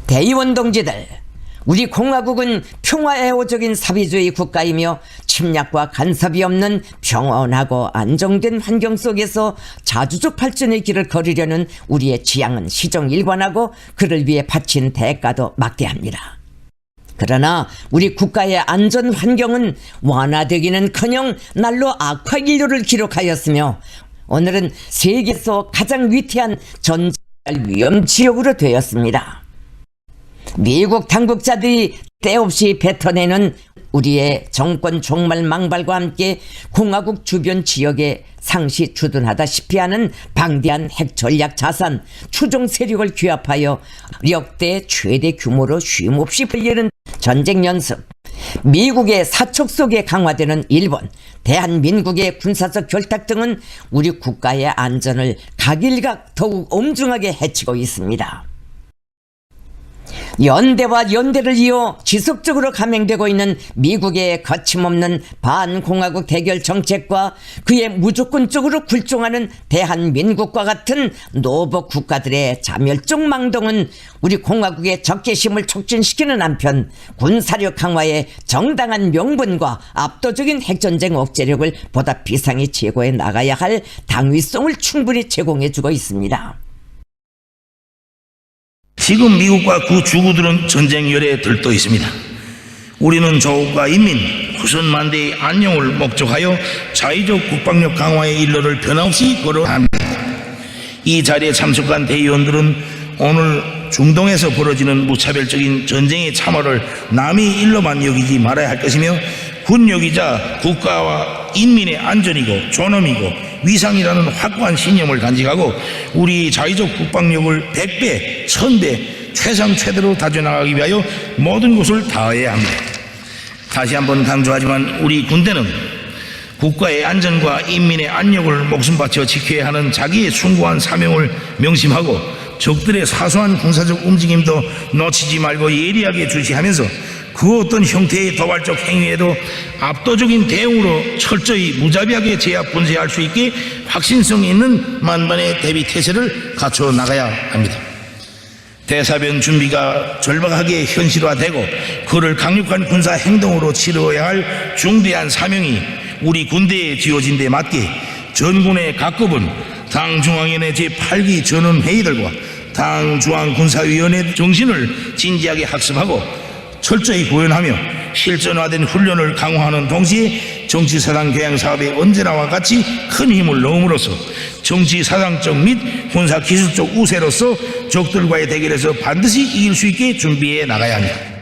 대의원 동지들, 우리 공화국은 평화애호적인 사회주의 국가이며 침략과 간섭이 없는 평온하고 안정된 환경 속에서 자주적 발전의 길을 걸으려는 우리의 지향은 시종일관하고 그를 위해 바친 대가도 막대합니다. 그러나 우리 국가의 안전 환경은 완화되기는커녕 날로 악화 인류를 기록하였으며 오늘은 세계에서 가장 위태한 전쟁 위험 지역으로 되었습니다. 미국 당국자들이 때없이 뱉어내는 우리의 정권 종말 망발과 함께 공화국 주변 지역에 상시 주둔하다시피 하는 방대한 핵 전략 자산, 추종 세력을 규합하여 역대 최대 규모로 쉼없이 벌이는 전쟁 연습, 미국의 사척 속에 강화되는 일본, 대한민국의 군사적 결탁 등은 우리 국가의 안전을 각일각 더욱 엄중하게 해치고 있습니다. 연대와 연대를 이어 지속적으로 감행되고 있는 미국의 거침없는 반공화국 대결 정책과 그의 무조건적으로 굴종하는 대한민국과 같은 노보 국가들의 자멸적 망동은 우리 공화국의 적개심을 촉진시키는 한편 군사력 강화의 정당한 명분과 압도적인 핵전쟁 억제력을 보다 비상히 제고해 나가야 할 당위성을 충분히 제공해주고 있습니다. 지금 미국과 그 주구들은 전쟁 열에 들떠 있습니다. 우리는 조국과 인민, 후손만대의 안녕을 목적하여 자의적 국방력 강화의 일로를 변함없이 걸어갑니다. 이 자리에 참석한 대의원들은 오늘 중동에서 벌어지는 무차별적인 전쟁의 참화를 남의 일로만 여기지 말아야 할 것이며 군력이자 국가와 인민의 안전이고 존엄이고 위상이라는 확고한 신념을 간직하고 우리 자의적 국방력을 100배, 1000배, 최상 최대로 다져나가기 위하여 모든 것을 다해야 합니다. 다시 한번 강조하지만 우리 군대는 국가의 안전과 인민의 안녕을 목숨 바쳐 지켜야 하는 자기의 숭고한 사명을 명심하고 적들의 사소한 군사적 움직임도 놓치지 말고 예리하게 주시하면서 그 어떤 형태의 도발적 행위에도 압도적인 대응으로 철저히 무자비하게 제압 분쇄할 수 있게 확신성 있는 만반의 대비 태세를 갖춰 나가야 합니다. 대사변 준비가 절박하게 현실화되고 그를 강력한 군사 행동으로 치러야 할 중대한 사명이 우리 군대에 지어진 데 맞게 전군의 각급은 당 중앙위원회 제8기 전원회의들과 당 중앙군사위원회 정신을 진지하게 학습하고 철저히 구현하며 실전화된 훈련을 강화하는 동시에 정치사상 교양 사업에 언제나와 같이 큰 힘을 넣음으로써 정치사상적 및 군사기술적 우세로서 적들과의 대결에서 반드시 이길 수 있게 준비해 나가야 합니다.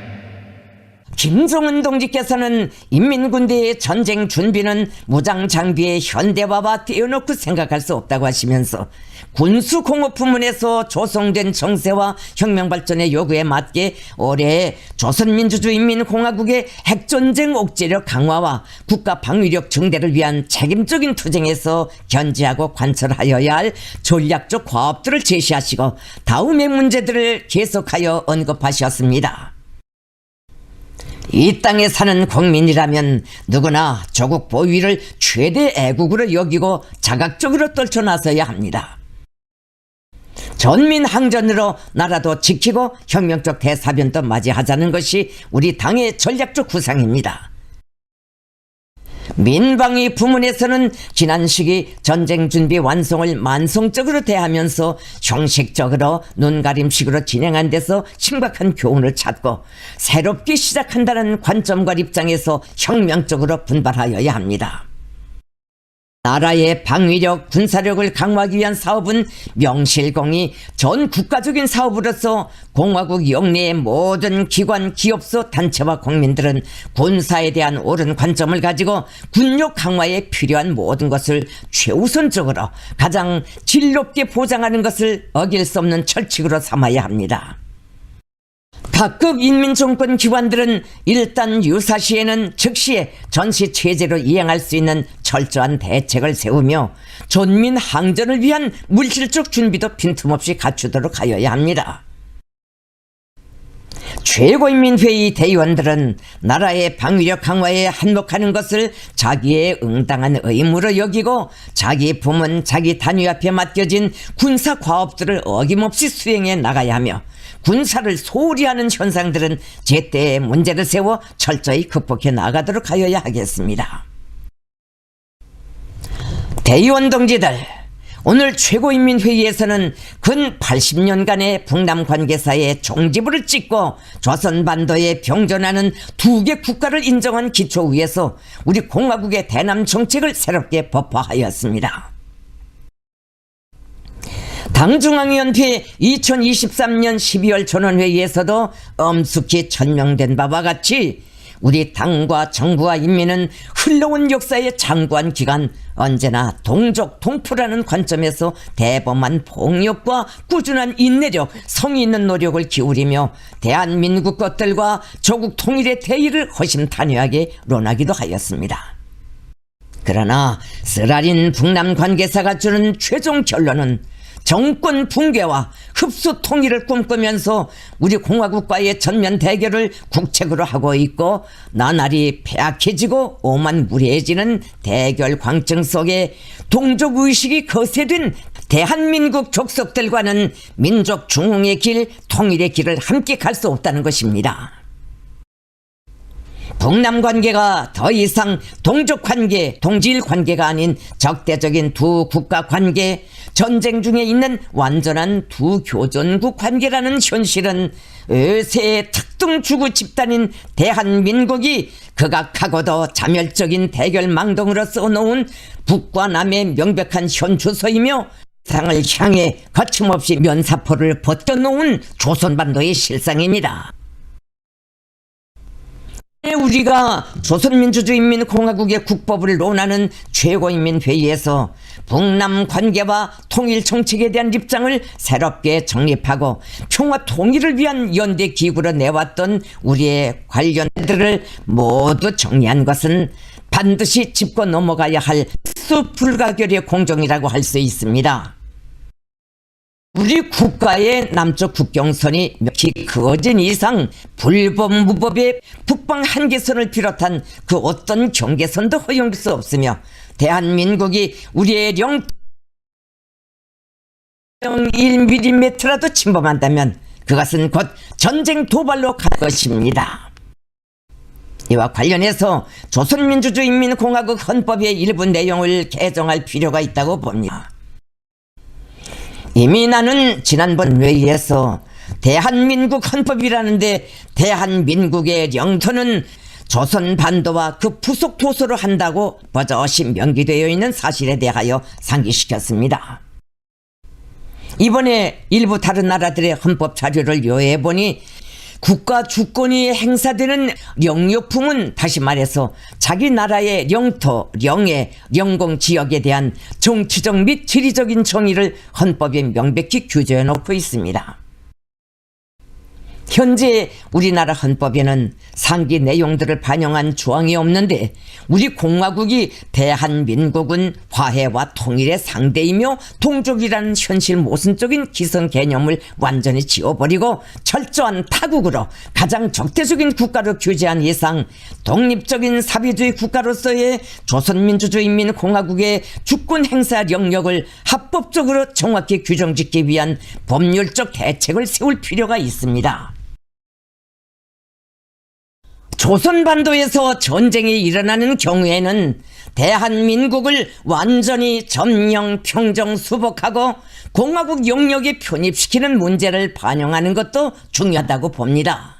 김정은 동지께서는 인민군대의 전쟁 준비는 무장 장비의 현대화와 떼어놓고 생각할 수 없다고 하시면서 군수공업 부문에서 조성된 정세와 혁명발전의 요구에 맞게 올해 조선민주주의인민공화국의 핵전쟁 억제력 강화와 국가 방위력 증대를 위한 책임적인 투쟁에서 견지하고 관철하여야 할 전략적 과업들을 제시하시고 다음의 문제들을 계속하여 언급하셨습니다. 이 땅에 사는 국민이라면 누구나 조국 보위를 최대 애국으로 여기고 자각적으로 떨쳐나서야 합니다. 전민항전으로 나라도 지키고 혁명적 대사변도 맞이하자는 것이 우리 당의 전략적 구상입니다. 민방위 부문에서는 지난 시기 전쟁 준비 완성을 만성적으로 대하면서 형식적으로 눈가림식으로 진행한 데서 심각한 교훈을 찾고 새롭게 시작한다는 관점과 입장에서 혁명적으로 분발하여야 합니다. 나라의 방위력, 군사력을 강화하기 위한 사업은 명실공히 전 국가적인 사업으로서 공화국 영내의 모든 기관, 기업소, 단체와 국민들은 군사에 대한 옳은 관점을 가지고 군력 강화에 필요한 모든 것을 최우선적으로 가장 질 높게 보장하는 것을 어길 수 없는 철칙으로 삼아야 합니다. 각급 인민정권 기관들은 일단 유사시에는 즉시에 전시체제로 이행할 수 있는 철저한 대책을 세우며 전민항전을 위한 물질적 준비도 빈틈없이 갖추도록 하여야 합니다. 최고인민회의 대의원들은 나라의 방위력 강화에 한몫하는 것을 자기의 응당한 의무로 여기고 자기 부문, 자기 단위 앞에 맡겨진 군사 과업들을 어김없이 수행해 나가야 하며 군사를 소홀히 하는 현상들은 제때의 문제를 세워 철저히 극복해 나가도록 하여야 하겠습니다. 대의원 동지들, 오늘 최고인민회의에서는 근 80년간의 북남 관계사의 종지부를 찍고 조선반도에 병존하는 두 개 국가를 인정한 기초 위에서 우리 공화국의 대남 정책을 새롭게 법화하였습니다. 당중앙위원회 2023년 12월 전원회의에서도 엄숙히 천명된 바와 같이 우리 당과 정부와 인민은 흘러온 역사의 장구한 기간 언제나 동족 동포라는 관점에서 대범한 폭력과 꾸준한 인내력, 성의 있는 노력을 기울이며 대한민국 것들과 조국 통일의 대의를 허심탄회하게 논하기도 하였습니다. 그러나 쓰라린 북남 관계사가 주는 최종 결론은 정권 붕괴와 흡수 통일을 꿈꾸면서 우리 공화국과의 전면 대결을 국책으로 하고 있고 나날이 폐악해지고 오만무리해지는 대결 광증 속에 동족의식이 거세된 대한민국 족속들과는 민족 중흥의 길, 통일의 길을 함께 갈 수 없다는 것입니다. 북남 관계가 더 이상 동족 관계, 동질 관계가 아닌 적대적인 두 국가 관계, 전쟁 중에 있는 완전한 두 교전국 관계라는 현실은 의세의 특등주구 집단인 대한민국이 극악하고도 자멸적인 대결망동으로 써놓은 북과 남의 명백한 현주소이며 세상을 향해 거침없이 면사포를 벗겨놓은 조선반도의 실상입니다. 우리가 조선민주주의인민공화국의 국법을 논하는 최고인민회의에서 북남 관계와 통일 정책에 대한 입장을 새롭게 정립하고 평화 통일을 위한 연대 기구로 내왔던 우리의 관련들을 모두 정리한 것은 반드시 짚고 넘어가야 할 필수불가결의 공정이라고 할 수 있습니다. 우리 국가의 남쪽 국경선이 몇이 그어진 이상 불법 무법의 북방 한계선을 비롯한 그 어떤 경계선도 허용될 수 없으며 대한민국이 우리의 0.1mm라도 침범한다면 그것은 곧 전쟁 도발로 갈 것입니다. 이와 관련해서 조선민주주의인민공화국 헌법의 일부 내용을 개정할 필요가 있다고 봅니다. 이미 나는 지난번 회의에서 대한민국 헌법이라는데 대한민국의 영토는 조선반도와 그 부속 도서로 한다고 버젓이 명기되어 있는 사실에 대하여 상기시켰습니다. 이번에 일부 다른 나라들의 헌법 자료를 요해보니 국가 주권이 행사되는 영유품은 다시 말해서 자기 나라의 영토, 영해, 영공 지역에 대한 정치적 및 지리적인 정의를 헌법에 명백히 규정해 놓고 있습니다. 현재 우리나라 헌법에는 상기 내용들을 반영한 조항이 없는데 우리 공화국이 대한민국은 화해와 통일의 상대이며 동족이라는 현실 모순적인 기성 개념을 완전히 지워버리고 철저한 타국으로 가장 적대적인 국가로 규제한 이상 독립적인 사회주의 국가로서의 조선민주주의인민공화국의 주권 행사 영역을 합법적으로 정확히 규정짓기 위한 법률적 대책을 세울 필요가 있습니다. 조선반도에서 전쟁이 일어나는 경우에는 대한민국을 완전히 점령, 평정, 수복하고 공화국 영역에 편입시키는 문제를 반영하는 것도 중요하다고 봅니다.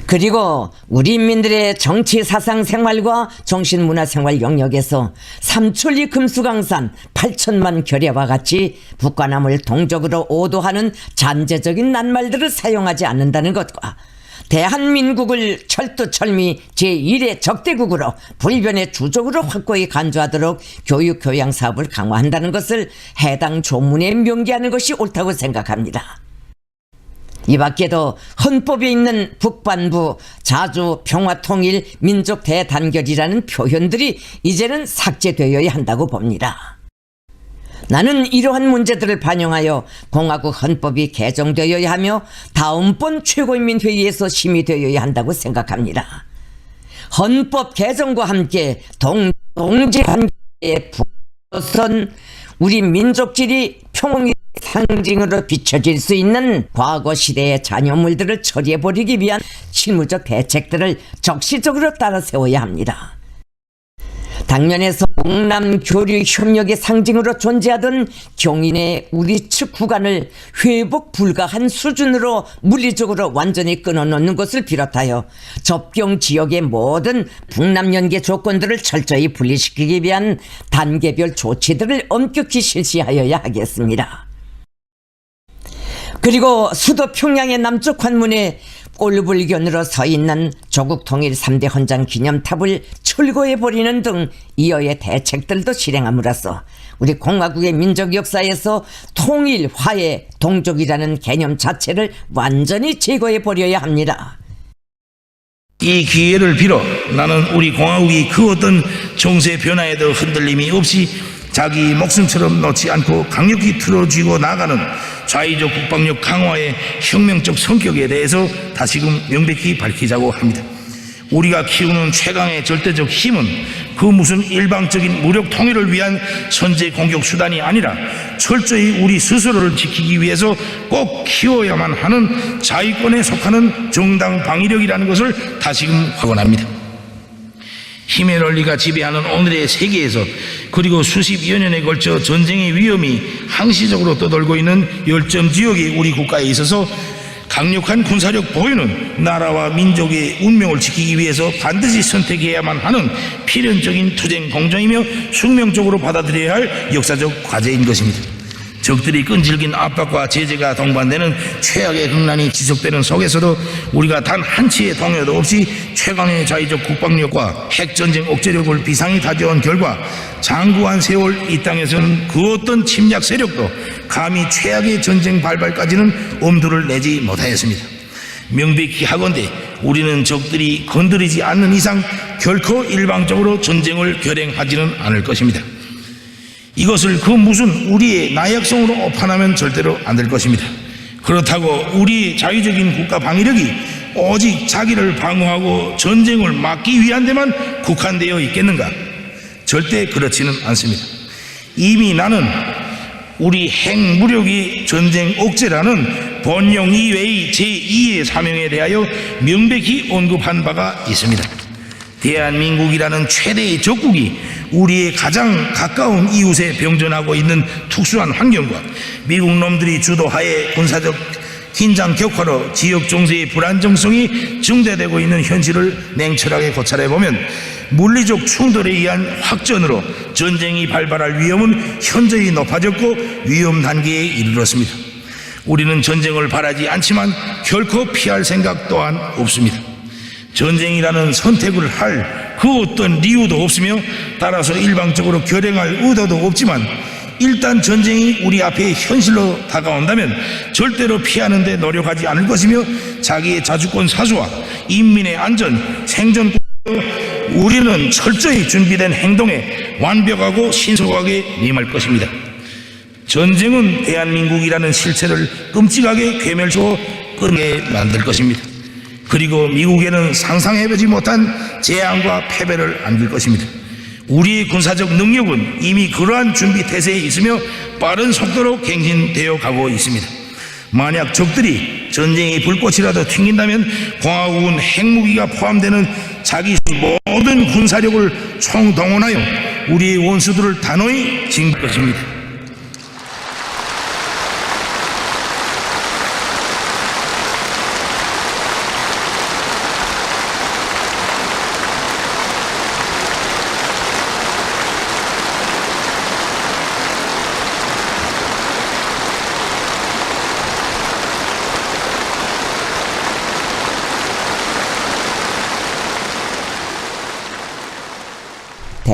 그리고 우리 인민들의 정치, 사상, 생활과 정신문화 생활 영역에서 삼천리 금수강산 8천만 결의와 같이 북과남을 동적으로 오도하는 잔재적인 낱말들을 사용하지 않는다는 것과 대한민국을 철두철미 제1의 적대국으로 불변의 주적으로 확고히 간주하도록 교육, 교양 사업을 강화한다는 것을 해당 조문에 명기하는 것이 옳다고 생각합니다. 이 밖에도 헌법에 있는 북반부, 자주, 평화통일, 민족 대단결이라는 표현들이 이제는 삭제되어야 한다고 봅니다. 나는 이러한 문제들을 반영하여 공화국 헌법이 개정되어야 하며 다음번 최고인민회의에서 심의되어야 한다고 생각합니다. 헌법 개정과 함께 동지관계의 부선 우리 민족끼리 평화의 상징으로 비춰질 수 있는 과거 시대의 잔여물들을 처리해버리기 위한 실무적 대책들을 적시적으로 따라 세워야 합니다. 당면에서 동남 교류 협력의 상징으로 존재하던 경인의 우리 측 구간을 회복 불가한 수준으로 물리적으로 완전히 끊어놓는 것을 비롯하여 접경 지역의 모든 북남 연계 조건들을 철저히 분리시키기 위한 단계별 조치들을 엄격히 실시하여야 하겠습니다. 그리고 수도 평양의 남쪽 관문에 꼴불견으로 서 있는 조국 통일 3대 헌장 기념탑을 철거해버리는 등 이어의 대책들도 실행함으로써 우리 공화국의 민족 역사에서 통일, 화해, 동족이라는 개념 자체를 완전히 제거해버려야 합니다. 이 기회를 빌어 나는 우리 공화국이 그 어떤 정세 변화에도 흔들림이 없이 자기 목숨처럼 놓지 않고 강력히 틀어쥐고 나가는 좌의적 국방력 강화의 혁명적 성격에 대해서 다시금 명백히 밝히자고 합니다. 우리가 키우는 최강의 절대적 힘은 그 무슨 일방적인 무력 통일을 위한 선제 공격 수단이 아니라 철저히 우리 스스로를 지키기 위해서 꼭 키워야만 하는 자위권에 속하는 정당 방위력이라는 것을 다시금 확언합니다. 힘의 논리가 지배하는 오늘의 세계에서 그리고 수십여 년에 걸쳐 전쟁의 위험이 항시적으로 떠돌고 있는 열점 지역의 우리 국가에 있어서 강력한 군사력 보유는 나라와 민족의 운명을 지키기 위해서 반드시 선택해야만 하는 필연적인 투쟁 공정이며 숙명적으로 받아들여야 할 역사적 과제인 것입니다. 적들이 끈질긴 압박과 제재가 동반되는 최악의 극난이 지속되는 속에서도 우리가 단 한치의 동요도 없이 최강의 자위적 국방력과 핵전쟁 억제력을 비상히 다져온 결과 장구한 세월 이 땅에서는 그 어떤 침략 세력도 감히 최악의 전쟁 발발까지는 엄두를 내지 못하였습니다. 명백히 하건대 우리는 적들이 건드리지 않는 이상 결코 일방적으로 전쟁을 결행하지는 않을 것입니다. 이것을 그 무슨 우리의 나약성으로 오판하면 절대로 안 될 것입니다. 그렇다고 우리의 자유적인 국가 방위력이 오직 자기를 방어하고 전쟁을 막기 위한 데만 국한되어 있겠는가? 절대 그렇지는 않습니다. 이미 나는 우리 핵무력이 전쟁 억제라는 본령 이외의 제2의 사명에 대하여 명백히 언급한 바가 있습니다. 대한민국이라는 최대의 적국이 우리의 가장 가까운 이웃에 병전하고 있는 특수한 환경과 미국 놈들이 주도하에 군사적 긴장 격화로 지역 정세의 불안정성이 증대되고 있는 현실을 냉철하게 고찰해보면 물리적 충돌에 의한 확전으로 전쟁이 발발할 위험은 현저히 높아졌고 위험 단계에 이르렀습니다. 우리는 전쟁을 바라지 않지만 결코 피할 생각 또한 없습니다. 전쟁이라는 선택을 할 그 어떤 이유도 없으며 따라서 일방적으로 결행할 의도도 없지만 일단 전쟁이 우리 앞에 현실로 다가온다면 절대로 피하는 데 노력하지 않을 것이며 자기의 자주권 사수와 인민의 안전, 생존 우리는 철저히 준비된 행동에 완벽하고 신속하게 임할 것입니다. 전쟁은 대한민국이라는 실체를 끔찍하게 괴멸시키고 끊게 만들 것입니다. 그리고 미국에는 상상해보지 못한 재앙과 패배를 안길 것입니다. 우리의 군사적 능력은 이미 그러한 준비 태세에 있으며 빠른 속도로 갱신되어 가고 있습니다. 만약 적들이 전쟁의 불꽃이라도 튕긴다면 공화국은 핵무기가 포함되는 자기 모든 군사력을 총동원하여 우리의 원수들을 단호히 징벌할 것입니다.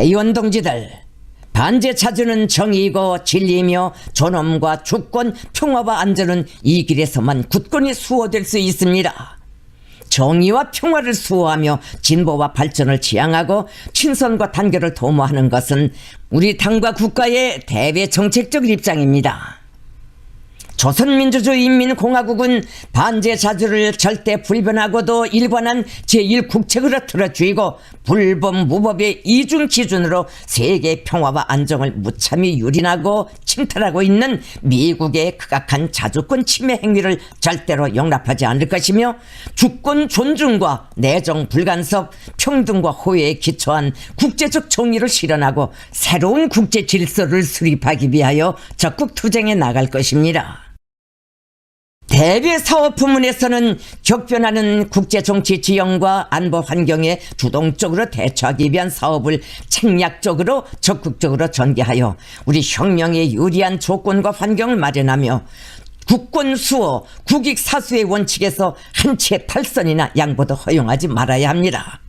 대의원 동지들, 반제 차주는 정의이고 진리이며 존엄과 주권, 평화와 안전은 이 길에서만 굳건히 수호될 수 있습니다. 정의와 평화를 수호하며 진보와 발전을 지향하고 친선과 단결을 도모하는 것은 우리 당과 국가의 대외 정책적 입장입니다. 조선민주주의인민공화국은 반제 자주를 절대 불변하고도 일관한 제1국책으로 틀어주이고 불법 무법의 이중 기준으로 세계 평화와 안정을 무참히 유린하고 침탈하고 있는 미국의 극악한 자주권 침해 행위를 절대로 용납하지 않을 것이며 주권 존중과 내정 불간섭, 평등과 호혜에 기초한 국제적 정의를 실현하고 새로운 국제 질서를 수립하기 위하여 적극 투쟁해 나갈 것입니다. 대외 사업 부문에서는 격변하는 국제 정치 지형과 안보 환경에 주동적으로 대처하기 위한 사업을 책략적으로 적극적으로 전개하여 우리 혁명에 유리한 조건과 환경을 마련하며 국권 수호, 국익 사수의 원칙에서 한 치의 탈선이나 양보도 허용하지 말아야 합니다.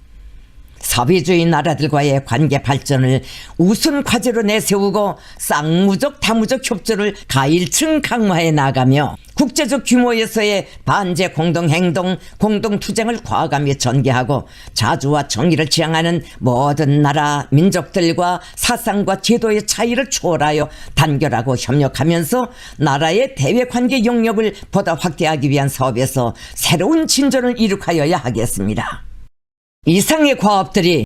사회주의 나라들과의 관계 발전을 우선 과제로 내세우고 쌍무적 다무적 협조를 가일층 강화해 나가며 국제적 규모에서의 반제 공동행동, 공동투쟁을 과감히 전개하고 자주와 정의를 지향하는 모든 나라, 민족들과 사상과 제도의 차이를 초월하여 단결하고 협력하면서 나라의 대외관계 영역을 보다 확대하기 위한 사업에서 새로운 진전을 이룩하여야 하겠습니다. 이상의 과업들이